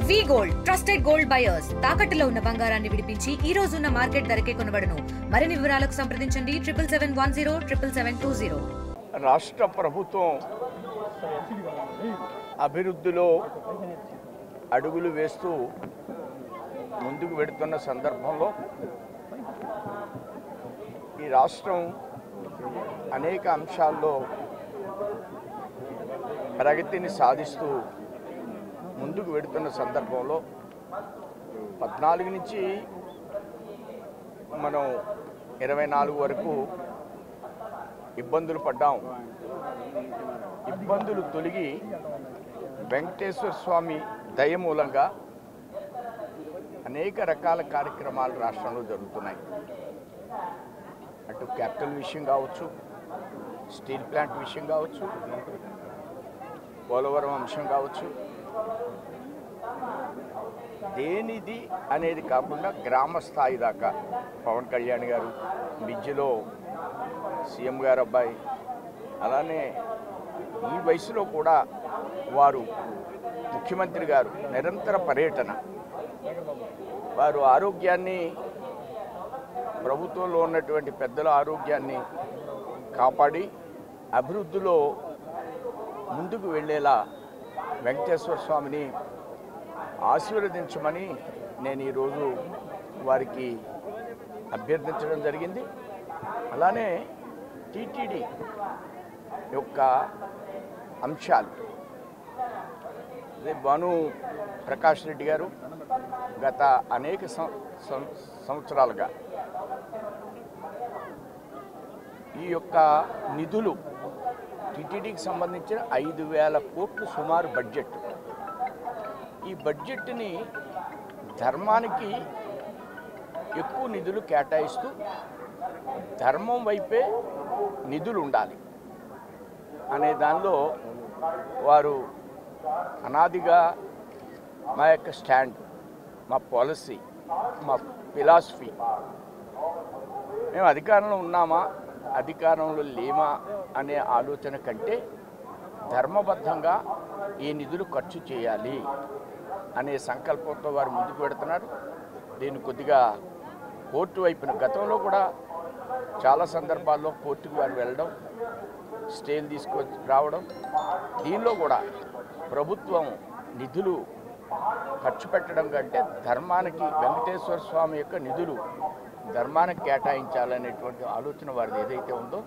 వి gold trusted gold buyers తాకట్టులో ఉన్న బంగారాన్ని విడిపించి ఈ రోజు ఉన్న మార్కెట్ ధరకే కొనబడును. మరిన్ని వివరాలకు సంప్రదించండి 7771077720. రాష్ట్ర ప్రభుత్వం అభివృద్ధిలో అడుగులు వేస్తూ ముందుకు వెడుతున్న సందర్భంలో ఈ రాష్ట్రం అనేక అంశాల్లో ప్రగతిని సాధిస్తూ ముందుకు వెడుతున్న సందర్భంలో 14 నుంచి మనం 24 వరకు ఇబ్బందులు పడ్డాం. ఇబ్బందులు తొలగి వెంకటేశ్వర స్వామి దయ మూలంగా అనేక రకాల కార్యక్రమాలు రాష్ట్రంలో జరుగుతున్నాయి. అటు క్యాపిటల్ విషయం కావచ్చు, స్టీల్ ప్లాంట్ విషయం కావచ్చు, పోలవరం అంశం కావచ్చు, దేనిది అనేది కాకుండా గ్రామ స్థాయి దాకా పవన్ కళ్యాణ్ గారు విద్యలో సీఎం గారు అబ్బాయి, అలానే ఈ వయసులో కూడా వారు ముఖ్యమంత్రి గారు నిరంతర పర్యటన, వారు ఆరోగ్యాన్ని, ప్రభుత్వంలో ఉన్నటువంటి పెద్దల ఆరోగ్యాన్ని కాపాడి అభివృద్ధిలో ముందుకు వెళ్ళేలా వెంకటేశ్వర స్వామిని ఆశీర్వదించమని నేను ఈరోజు వారికి అభ్యర్థించడం జరిగింది. అలానే టీటీడీ యొక్క అంశాలు, భాను ప్రకాష్ రెడ్డి గారు గత అనేక సంవత్సరాలుగా ఈ యొక్క నిధులు టీటీడీకి సంబంధించిన 5,000 కోట్లు సుమారు బడ్జెట్. ఈ బడ్జెట్ని ధర్మానికి ఎక్కువ నిధులు కేటాయిస్తూ ధర్మం వైపే నిధులు ఉండాలి అనే దానిలో వారు అనాదిగా మా యొక్క స్టాండ్, మా పాలసీ, మా ఫిలాసఫీ, మేము అధికారంలో ఉన్నామా అధికారంలో లేమా అనే ఆలోచన కంటే ధర్మబద్ధంగా ఈ నిధులు ఖర్చు చేయాలి అనే సంకల్పంతో వారు ముందుకు పెడుతున్నారు. దీన్ని కొద్దిగా కోర్టు వైపున గతంలో కూడా చాలా సందర్భాల్లో కోర్టుకు వారు వెళ్ళడం, స్టేలు తీసుకొచ్చి రావడం, దీనిలో కూడా ప్రభుత్వం నిధులు ఖర్చు పెట్టడం కంటే ధర్మానికి, వెంకటేశ్వర స్వామి యొక్క నిధులు ధర్మానికి కేటాయించాలనేటువంటి ఆలోచన వారిది ఏదైతే ఉందో,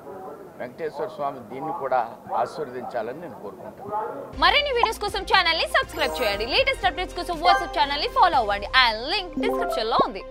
వెంకటేశ్వర స్వామి దీన్ని కూడా ఆశీర్వదించాలని నేను కోరుకుంటాను. మరిన్ని వీడియోస్ కోసం ఛానల్ ని సబ్స్క్రైబ్ చేయండి. లేటెస్ట్ అప్డేట్స్ కోసం వాట్సాప్ ఛానల్ ని ఫాలో అవ్వండి. ఆ లింక్ డిస్క్రిప్షన్ లో ఉంది.